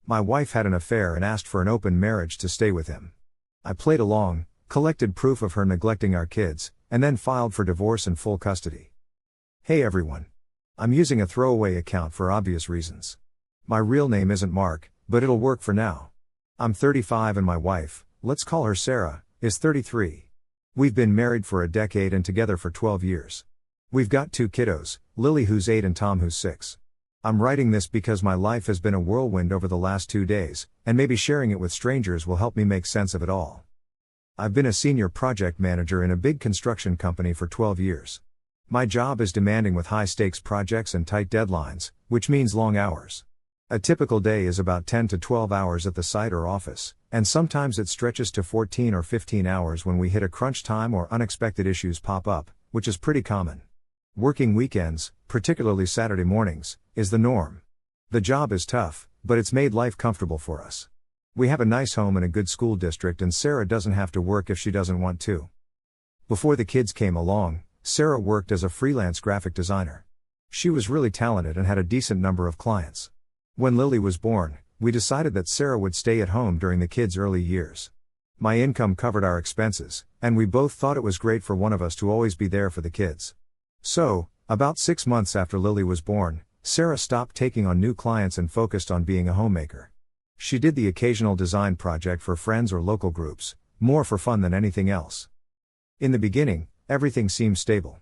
My wife had an affair and asked for an open marriage to stay with him. I played along, collected proof of her neglecting our kids, and then filed for divorce and full custody. Hey everyone. I'm using a throwaway account for obvious reasons. My real name isn't Mark, but it'll work for now. I'm 35 and my wife, let's call her Sarah, is 33. We've been married for a decade and together for 12 years. We've got 2 kiddos, Lily who's 8 and Tom who's 6. I'm writing this because my life has been a whirlwind over the last 2 days, and maybe sharing it with strangers will help me make sense of it all. I've been a senior project manager in a big construction company for 12 years. My job is demanding with high-stakes projects and tight deadlines, which means long hours. A typical day is about 10 to 12 hours at the site or office, and sometimes it stretches to 14 or 15 hours when we hit a crunch time or unexpected issues pop up, which is pretty common. Working weekends, particularly Saturday mornings, is the norm. The job is tough, but it's made life comfortable for us. We have a nice home in a good school district and Sarah doesn't have to work if she doesn't want to. Before the kids came along, Sarah worked as a freelance graphic designer. She was really talented and had a decent number of clients. When Lily was born, we decided that Sarah would stay at home during the kids' early years. My income covered our expenses, and we both thought it was great for one of us to always be there for the kids. So, about 6 months after Lily was born, Sarah stopped taking on new clients and focused on being a homemaker. She did the occasional design project for friends or local groups, more for fun than anything else. In the beginning, everything seemed stable.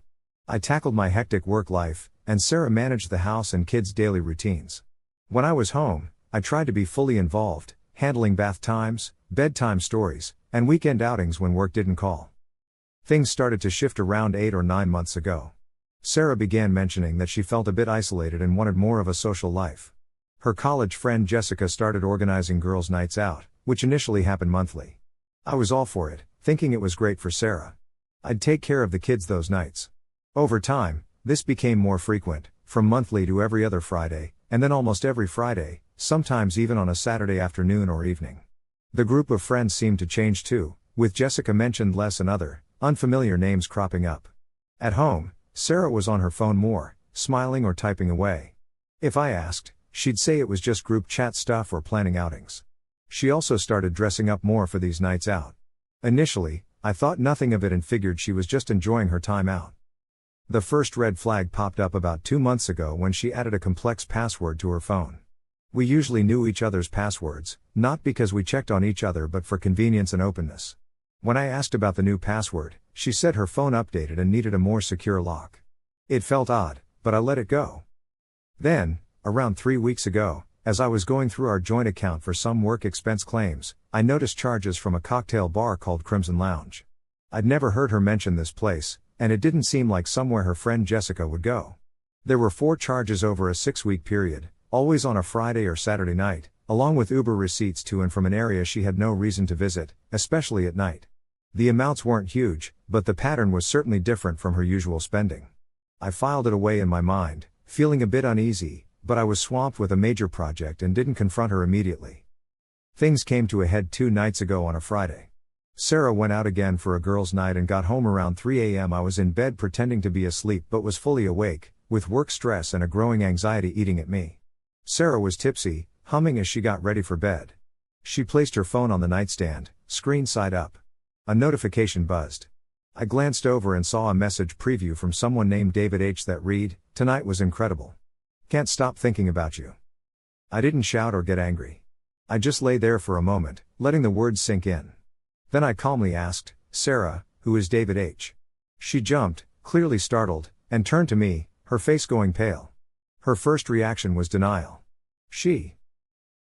I tackled my hectic work life, and Sarah managed the house and kids' daily routines. When I was home, I tried to be fully involved, handling bath times, bedtime stories, and weekend outings when work didn't call. Things started to shift around 8 or 9 months ago. Sarah began mentioning that she felt a bit isolated and wanted more of a social life. Her college friend Jessica started organizing girls' nights out, which initially happened monthly. I was all for it, thinking it was great for Sarah. I'd take care of the kids those nights. Over time, this became more frequent, from monthly to every other Friday, and then almost every Friday, sometimes even on a Saturday afternoon or evening. The group of friends seemed to change too, with Jessica mentioned less and other, unfamiliar names cropping up. At home, Sarah was on her phone more, smiling or typing away. If I asked, she'd say it was just group chat stuff or planning outings. She also started dressing up more for these nights out. Initially, I thought nothing of it and figured she was just enjoying her time out. The first red flag popped up about 2 months ago when she added a complex password to her phone. We usually knew each other's passwords, not because we checked on each other but for convenience and openness. When I asked about the new password, she said her phone updated and needed a more secure lock. It felt odd, but I let it go. Then, around 3 weeks ago, as I was going through our joint account for some work expense claims, I noticed charges from a cocktail bar called Crimson Lounge. I'd never heard her mention this place, and it didn't seem like somewhere her friend Jessica would go. There were 4 charges over a 6-week period, always on a Friday or Saturday night, along with Uber receipts to and from an area she had no reason to visit, especially at night. The amounts weren't huge, but the pattern was certainly different from her usual spending. I filed it away in my mind, feeling a bit uneasy, but I was swamped with a major project and didn't confront her immediately. Things came to a head 2 nights ago on a Friday. Sarah went out again for a girls' night and got home around 3 a.m. I was in bed pretending to be asleep but was fully awake, with work stress and a growing anxiety eating at me. Sarah was tipsy, humming as she got ready for bed. She placed her phone on the nightstand, screen side up. A notification buzzed. I glanced over and saw a message preview from someone named David H. that read, "Tonight was incredible. Can't stop thinking about you." I didn't shout or get angry. I just lay there for a moment, letting the words sink in. Then I calmly asked, "Sarah, who is David H.?" She jumped, clearly startled, and turned to me, her face going pale. Her first reaction was denial. "She?"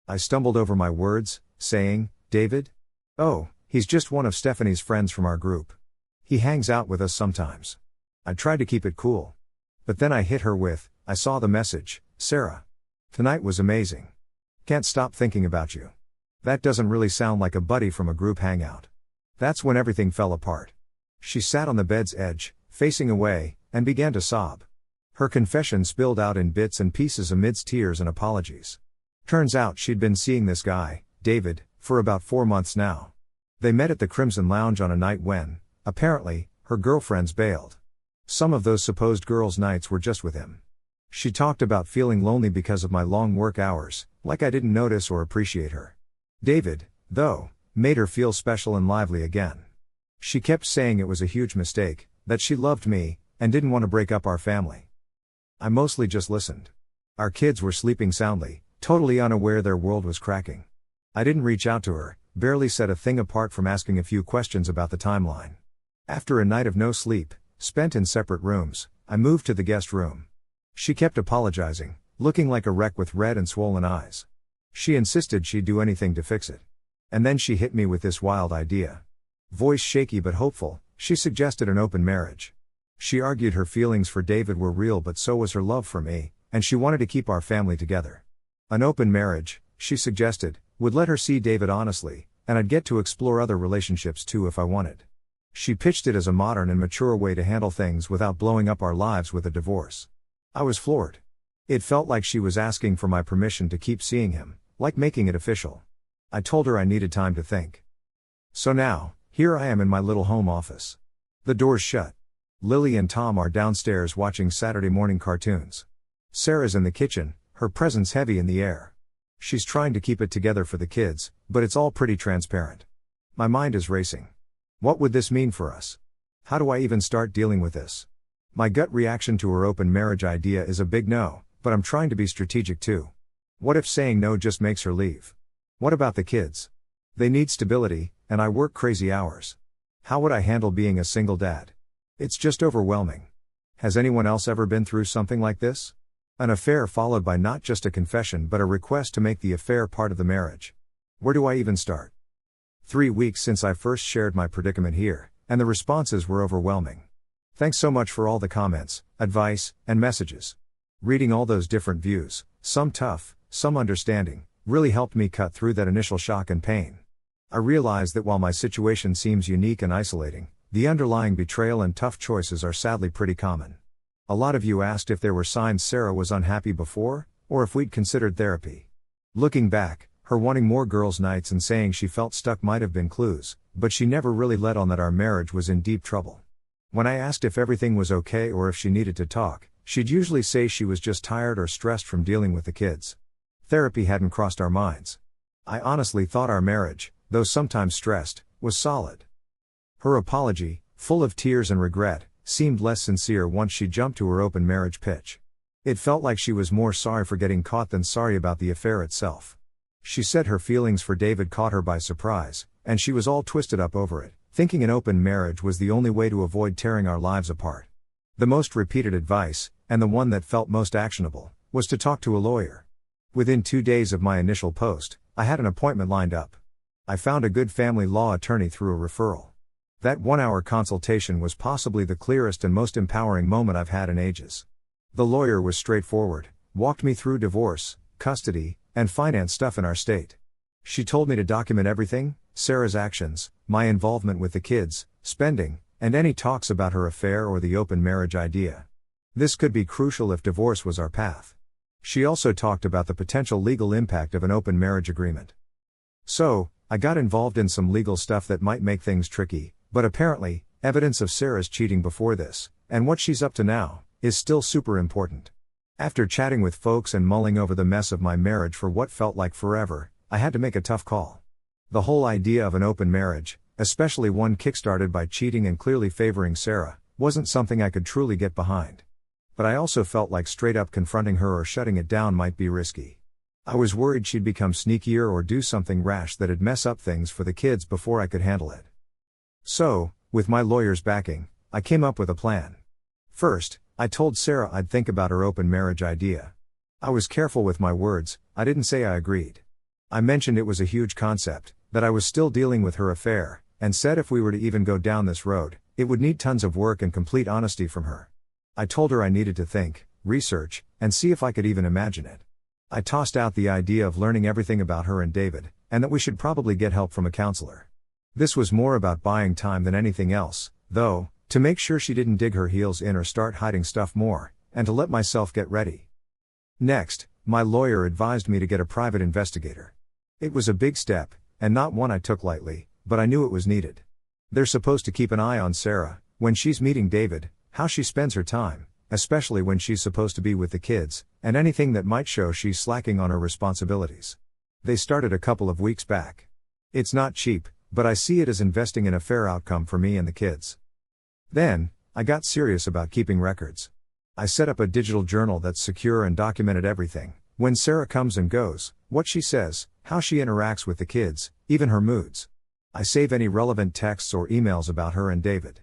I stumbled over my words, saying, "David? Oh, he's just one of Stephanie's friends from our group. He hangs out with us sometimes." I tried to keep it cool. But then I hit her with, "I saw the message, Sarah. Tonight was amazing. Can't stop thinking about you. That doesn't really sound like a buddy from a group hangout." That's when everything fell apart. She sat on the bed's edge, facing away, and began to sob. Her confession spilled out in bits and pieces amidst tears and apologies. Turns out she'd been seeing this guy, David, for about 4 months now. They met at the Crimson Lounge on a night when, apparently, her girlfriends bailed. Some of those supposed girls' nights were just with him. She talked about feeling lonely because of my long work hours, Like I didn't notice or appreciate her. David, though, made her feel special and lively again. She kept saying it was a huge mistake, that she loved me, and didn't want to break up our family. I mostly just listened. Our kids were sleeping soundly, totally unaware their world was cracking. I didn't reach out to her, barely said a thing apart from asking a few questions about the timeline. After a night of no sleep, spent in separate rooms, I moved to the guest room. She kept apologizing, looking like a wreck with red and swollen eyes. She insisted she'd do anything to fix it. And then she hit me with this wild idea. Voice shaky but hopeful, she suggested an open marriage. She argued her feelings for David were real but so was her love for me, and she wanted to keep our family together. An open marriage, she suggested, would let her see David honestly, and I'd get to explore other relationships too if I wanted. She pitched it as a modern and mature way to handle things without blowing up our lives with a divorce. I was floored. It felt like she was asking for my permission to keep seeing him, like making it official. I told her I needed time to think. So now, here I am in my little home office. The door's shut. Lily and Tom are downstairs watching Saturday morning cartoons. Sarah's in the kitchen, her presence heavy in the air. She's trying to keep it together for the kids, but it's all pretty transparent. My mind is racing. What would this mean for us? How do I even start dealing with this? My gut reaction to her open marriage idea is a big no, but I'm trying to be strategic too. What if saying no just makes her leave? What about the kids? They need stability, and I work crazy hours. How would I handle being a single dad? It's just overwhelming. Has anyone else ever been through something like this? An affair followed by not just a confession but a request to make the affair part of the marriage. Where do I even start? 3 weeks since I first shared my predicament here, and the responses were overwhelming. Thanks so much for all the comments, advice, and messages. Reading all those different views, some tough, some understanding, really helped me cut through that initial shock and pain. I realized that while my situation seems unique and isolating, the underlying betrayal and tough choices are sadly pretty common. A lot of you asked if there were signs Sarah was unhappy before, or if we'd considered therapy. Looking back, her wanting more girls' nights and saying she felt stuck might have been clues, but she never really let on that our marriage was in deep trouble. When I asked if everything was okay or if she needed to talk, she'd usually say she was just tired or stressed from dealing with the kids. Therapy hadn't crossed our minds. I honestly thought our marriage, though sometimes stressed, was solid. Her apology, full of tears and regret, seemed less sincere once she jumped to her open marriage pitch. It felt like she was more sorry for getting caught than sorry about the affair itself. She said her feelings for David caught her by surprise, and she was all twisted up over it, thinking an open marriage was the only way to avoid tearing our lives apart. The most repeated advice, and the one that felt most actionable, was to talk to a lawyer. Within 2 days of my initial post, I had an appointment lined up. I found a good family law attorney through a referral. That 1-hour consultation was possibly the clearest and most empowering moment I've had in ages. The lawyer was straightforward, walked me through divorce, custody, and finance stuff in our state. She told me to document everything, Sarah's actions, my involvement with the kids, spending, and any talks about her affair or the open marriage idea. This could be crucial if divorce was our path. She also talked about the potential legal impact of an open marriage agreement. So, I got involved in some legal stuff that might make things tricky, but apparently, evidence of Sarah's cheating before this, and what she's up to now, is still super important. After chatting with folks and mulling over the mess of my marriage for what felt like forever, I had to make a tough call. The whole idea of an open marriage, especially one kickstarted by cheating and clearly favoring Sarah, wasn't something I could truly get behind. But I also felt like straight up confronting her or shutting it down might be risky. I was worried she'd become sneakier or do something rash that'd mess up things for the kids before I could handle it. So, with my lawyer's backing, I came up with a plan. First, I told Sarah I'd think about her open marriage idea. I was careful with my words, I didn't say I agreed. I mentioned it was a huge concept, that I was still dealing with her affair, and said if we were to even go down this road, it would need tons of work and complete honesty from her. I told her I needed to think, research, and see if I could even imagine it. I tossed out the idea of learning everything about her and David, and that we should probably get help from a counselor. This was more about buying time than anything else, though, to make sure she didn't dig her heels in or start hiding stuff more, and to let myself get ready. Next, my lawyer advised me to get a private investigator. It was a big step, and not one I took lightly, but I knew it was needed. They're supposed to keep an eye on Sarah, when she's meeting David, how she spends her time, especially when she's supposed to be with the kids, and anything that might show she's slacking on her responsibilities. They started a couple of weeks back. It's not cheap, but I see it as investing in a fair outcome for me and the kids. Then, I got serious about keeping records. I set up a digital journal that's secure and documented everything: when Sarah comes and goes, what she says, how she interacts with the kids, even her moods. I save any relevant texts or emails about her and David.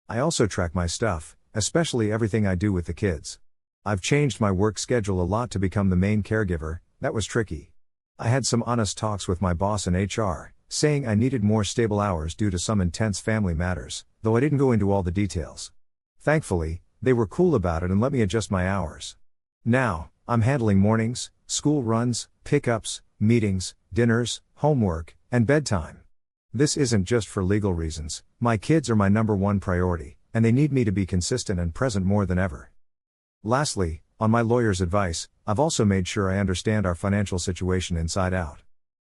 I also track my stuff, especially everything I do with the kids. I've changed my work schedule a lot to become the main caregiver. That was tricky. I had some honest talks with my boss in HR, saying I needed more stable hours due to some intense family matters, though I didn't go into all the details. Thankfully, they were cool about it and let me adjust my hours. Now, I'm handling mornings, school runs, pickups, meetings, dinners, homework, and bedtime. This isn't just for legal reasons. My kids are my number one priority, and they need me to be consistent and present more than ever. Lastly, on my lawyer's advice, I've also made sure I understand our financial situation inside out.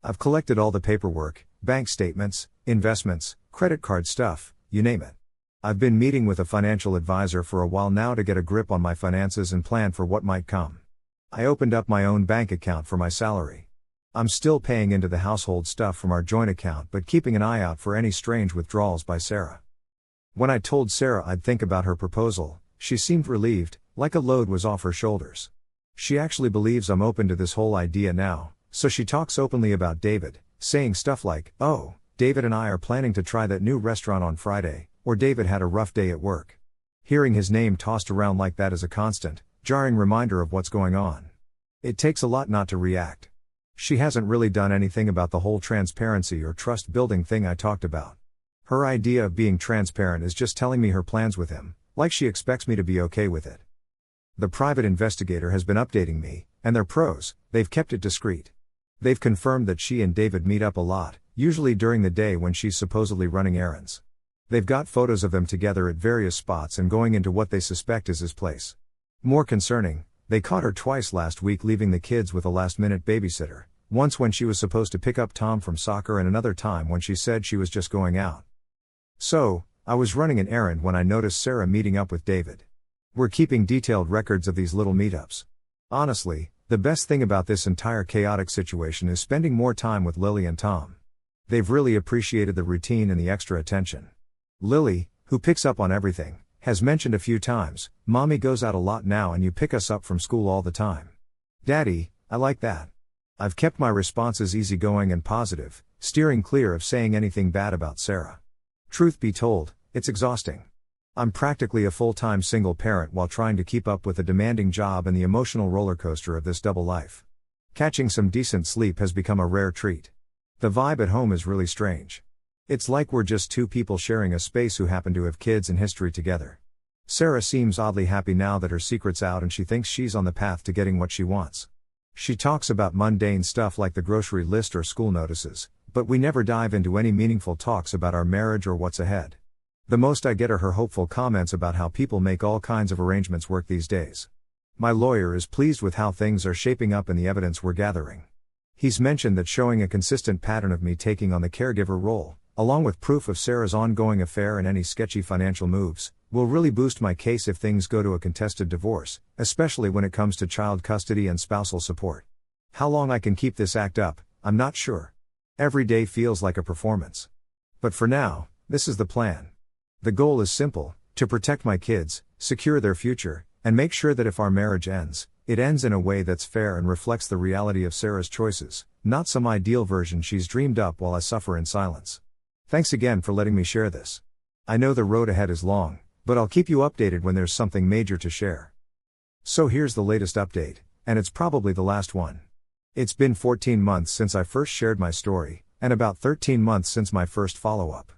I've collected all the paperwork, bank statements, investments, credit card stuff, you name it. I've been meeting with a financial advisor for a while now to get a grip on my finances and plan for what might come. I opened up my own bank account for my salary. I'm still paying into the household stuff from our joint account but keeping an eye out for any strange withdrawals by Sarah. When I told Sarah I'd think about her proposal, she seemed relieved, like a load was off her shoulders. She actually believes I'm open to this whole idea now, so she talks openly about David, saying stuff like, "Oh, David and I are planning to try that new restaurant on Friday," or "David had a rough day at work." Hearing his name tossed around like that is a constant, jarring reminder of what's going on. It takes a lot not to react. She hasn't really done anything about the whole transparency or trust building thing I talked about. Her idea of being transparent is just telling me her plans with him, like she expects me to be okay with it. The private investigator has been updating me, and they're pros. They've kept it discreet. They've confirmed that she and David meet up a lot, usually during the day when she's supposedly running errands. They've got photos of them together at various spots and going into what they suspect is his place. More concerning, they caught her twice last week leaving the kids with a last-minute babysitter, once when she was supposed to pick up Tom from soccer and another time when she said she was just going out. So, I was running an errand when I noticed Sarah meeting up with David. We're keeping detailed records of these little meetups. Honestly, the best thing about this entire chaotic situation is spending more time with Lily and Tom. They've really appreciated the routine and the extra attention. Lily, who picks up on everything, has mentioned a few times, "Mommy goes out a lot now and you pick us up from school all the time." "Daddy, I like that." I've kept my responses easygoing and positive, steering clear of saying anything bad about Sarah. Truth be told, it's exhausting. I'm practically a full-time single parent while trying to keep up with a demanding job and the emotional roller coaster of this double life. Catching some decent sleep has become a rare treat. The vibe at home is really strange. It's like we're just two people sharing a space who happen to have kids and history together. Sarah seems oddly happy now that her secret's out and she thinks she's on the path to getting what she wants. She talks about mundane stuff like the grocery list or school notices, but we never dive into any meaningful talks about our marriage or what's ahead. The most I get are her hopeful comments about how people make all kinds of arrangements work these days. My lawyer is pleased with how things are shaping up and the evidence we're gathering. He's mentioned that showing a consistent pattern of me taking on the caregiver role, along with proof of Sarah's ongoing affair and any sketchy financial moves, will really boost my case if things go to a contested divorce, especially when it comes to child custody and spousal support. How long I can keep this act up, I'm not sure. Every day feels like a performance. But for now, this is the plan. The goal is simple: to protect my kids, secure their future, and make sure that if our marriage ends, it ends in a way that's fair and reflects the reality of Sarah's choices, not some ideal version she's dreamed up while I suffer in silence. Thanks again for letting me share this. I know the road ahead is long, but I'll keep you updated when there's something major to share. So here's the latest update, and it's probably the last one. It's been 14 months since I first shared my story, and about 13 months since my first follow-up.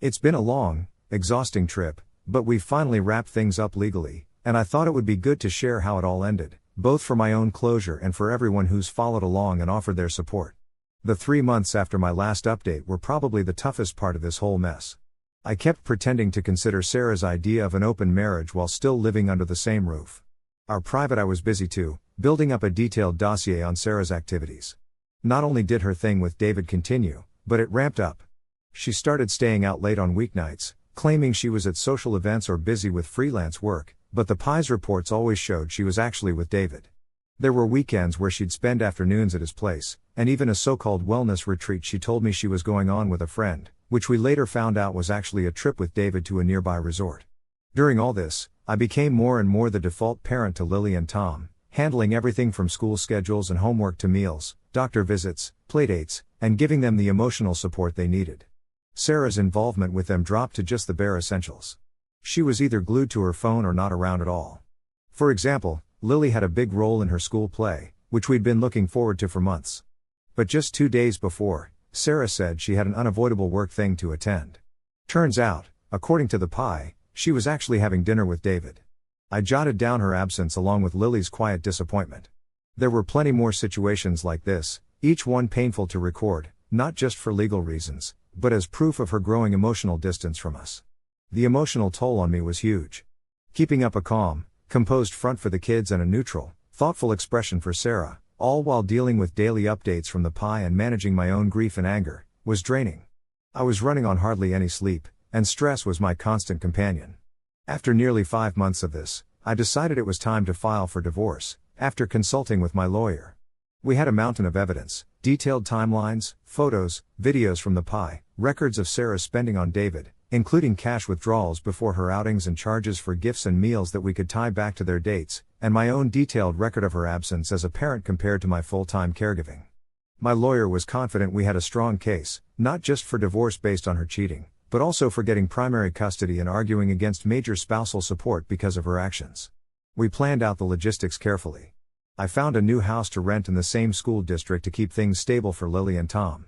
It's been a long, exhausting trip, but we've finally wrapped things up legally, and I thought it would be good to share how it all ended, both for my own closure and for everyone who's followed along and offered their support. The 3 months after my last update were probably the toughest part of this whole mess. I kept pretending to consider Sarah's idea of an open marriage while still living under the same roof. Our private I was busy too, building up a detailed dossier on Sarah's activities. Not only did her thing with David continue, but it ramped up. She started staying out late on weeknights, claiming she was at social events or busy with freelance work, but the Pi's reports always showed she was actually with David. There were weekends where she'd spend afternoons at his place, and even a so-called wellness retreat she told me she was going on with a friend, which we later found out was actually a trip with David to a nearby resort. During all this, I became more and more the default parent to Lily and Tom, handling everything from school schedules and homework to meals, doctor visits, playdates, and giving them the emotional support they needed. Sarah's involvement with them dropped to just the bare essentials. She was either glued to her phone or not around at all. For example, Lily had a big role in her school play, which we'd been looking forward to for months. But just 2 days before, Sarah said she had an unavoidable work thing to attend. Turns out, according to the Pi, she was actually having dinner with David. I jotted down her absence along with Lily's quiet disappointment. There were plenty more situations like this, each one painful to record, not just for legal reasons, but as proof of her growing emotional distance from us. The emotional toll on me was huge. Keeping up a calm, composed front for the kids and a neutral, thoughtful expression for Sarah, all while dealing with daily updates from the Pi and managing my own grief and anger, was draining. I was running on hardly any sleep, and stress was my constant companion. After nearly 5 months of this, I decided it was time to file for divorce, after consulting with my lawyer. We had a mountain of evidence, detailed timelines, photos, videos from the Pi, records of Sarah's spending on David, including cash withdrawals before her outings and charges for gifts and meals that we could tie back to their dates, and my own detailed record of her absence as a parent compared to my full-time caregiving. My lawyer was confident we had a strong case, not just for divorce based on her cheating, but also for getting primary custody and arguing against major spousal support because of her actions. We planned out the logistics carefully. I found a new house to rent in the same school district to keep things stable for Lily and Tom.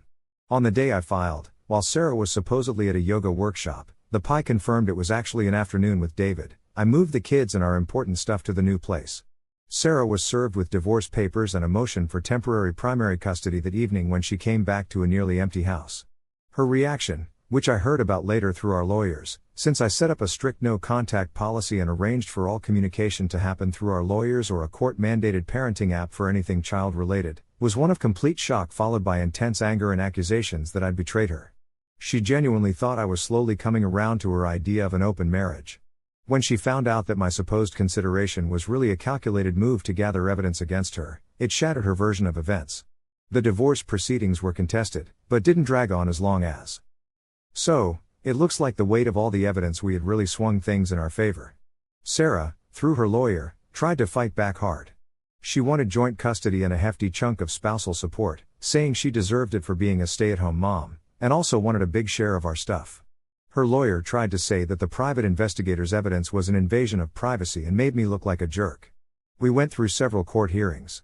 On the day I filed, while Sarah was supposedly at a yoga workshop, the Pi confirmed it was actually an afternoon with David. I moved the kids and our important stuff to the new place. Sarah was served with divorce papers and a motion for temporary primary custody that evening when she came back to a nearly empty house. Her reaction, which I heard about later through our lawyers, since I set up a strict no-contact policy and arranged for all communication to happen through our lawyers or a court-mandated parenting app for anything child-related, was one of complete shock followed by intense anger and accusations that I'd betrayed her. She genuinely thought I was slowly coming around to her idea of an open marriage. When she found out that my supposed consideration was really a calculated move to gather evidence against her, it shattered her version of events. The divorce proceedings were contested, but didn't drag on as long as. So, it looks like the weight of all the evidence we had really swung things in our favor. Sarah, through her lawyer, tried to fight back hard. She wanted joint custody and a hefty chunk of spousal support, saying she deserved it for being a stay-at-home mom, and also wanted a big share of our stuff. Her lawyer tried to say that the private investigator's evidence was an invasion of privacy and made me look like a jerk. We went through several court hearings.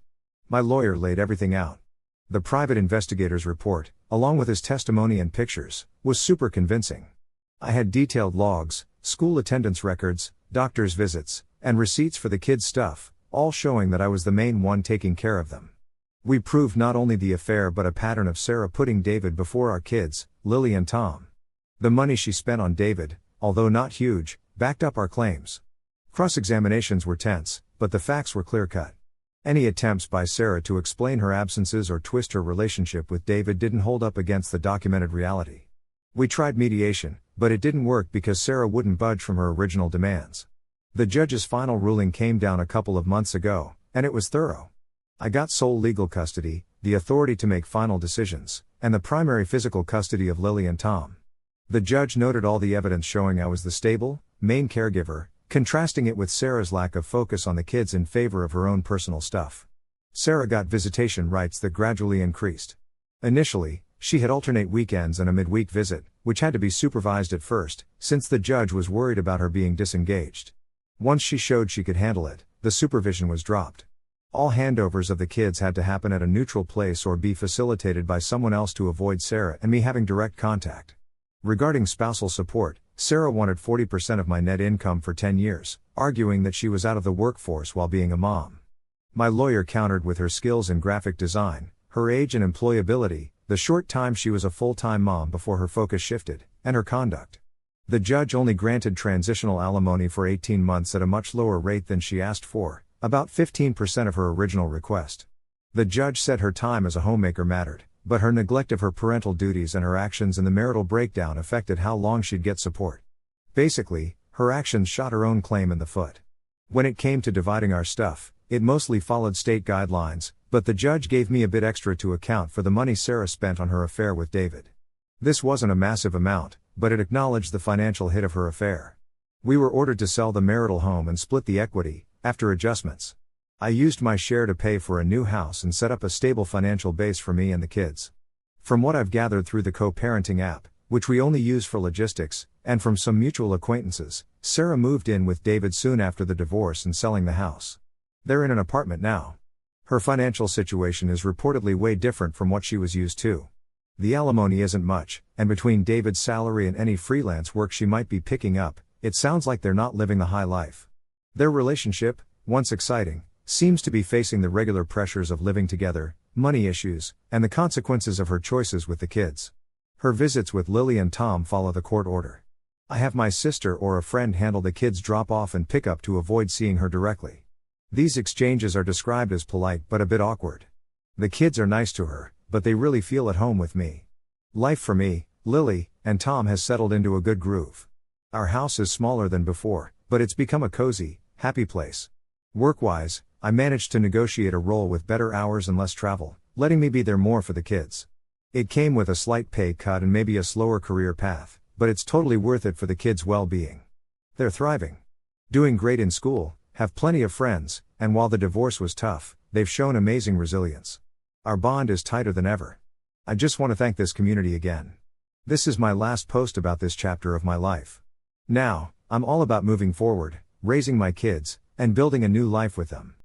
My lawyer laid everything out. The private investigator's report, along with his testimony and pictures, was super convincing. I had detailed logs, school attendance records, doctor's visits, and receipts for the kids' stuff, all showing that I was the main one taking care of them. We proved not only the affair but a pattern of Sarah putting David before our kids, Lily and Tom. The money she spent on David, although not huge, backed up our claims. Cross-examinations were tense, but the facts were clear-cut. Any attempts by Sarah to explain her absences or twist her relationship with David didn't hold up against the documented reality. We tried mediation, but it didn't work because Sarah wouldn't budge from her original demands. The judge's final ruling came down a couple of months ago, and it was thorough. I got sole legal custody, the authority to make final decisions, and the primary physical custody of Lily and Tom. The judge noted all the evidence showing I was the stable, main caregiver, contrasting it with Sarah's lack of focus on the kids in favor of her own personal stuff. Sarah got visitation rights that gradually increased. Initially, she had alternate weekends and a midweek visit, which had to be supervised at first, since the judge was worried about her being disengaged. Once she showed she could handle it, the supervision was dropped. All handovers of the kids had to happen at a neutral place or be facilitated by someone else to avoid Sarah and me having direct contact. Regarding spousal support, Sarah wanted 40% of my net income for 10 years, arguing that she was out of the workforce while being a mom. My lawyer countered with her skills in graphic design, her age and employability, the short time she was a full-time mom before her focus shifted, and her conduct. The judge only granted transitional alimony for 18 months at a much lower rate than she asked for, about 15% of her original request. The judge said her time as a homemaker mattered, but her neglect of her parental duties and her actions in the marital breakdown affected how long she'd get support. Basically, her actions shot her own claim in the foot. When it came to dividing our stuff, it mostly followed state guidelines, but the judge gave me a bit extra to account for the money Sarah spent on her affair with David. This wasn't a massive amount, but it acknowledged the financial hit of her affair. We were ordered to sell the marital home and split the equity, after adjustments. I used my share to pay for a new house and set up a stable financial base for me and the kids. From what I've gathered through the co-parenting app, which we only use for logistics, and from some mutual acquaintances, Sarah moved in with David soon after the divorce and selling the house. They're in an apartment now. Her financial situation is reportedly way different from what she was used to. The alimony isn't much, and between David's salary and any freelance work she might be picking up, it sounds like they're not living the high life. Their relationship, once exciting, seems to be facing the regular pressures of living together, money issues, and the consequences of her choices with the kids. Her visits with Lily and Tom follow the court order. I have my sister or a friend handle the kids' drop-off and pick-up to avoid seeing her directly. These exchanges are described as polite but a bit awkward. The kids are nice to her, but they really feel at home with me. Life for me, Lily, and Tom has settled into a good groove. Our house is smaller than before, but it's become a cozy, happy place. Work-wise, I managed to negotiate a role with better hours and less travel, letting me be there more for the kids. It came with a slight pay cut and maybe a slower career path, but it's totally worth it for the kids' well-being. They're thriving. Doing great in school, have plenty of friends, and while the divorce was tough, they've shown amazing resilience. Our bond is tighter than ever. I just want to thank this community again. This is my last post about this chapter of my life. Now, I'm all about moving forward, raising my kids, and building a new life with them.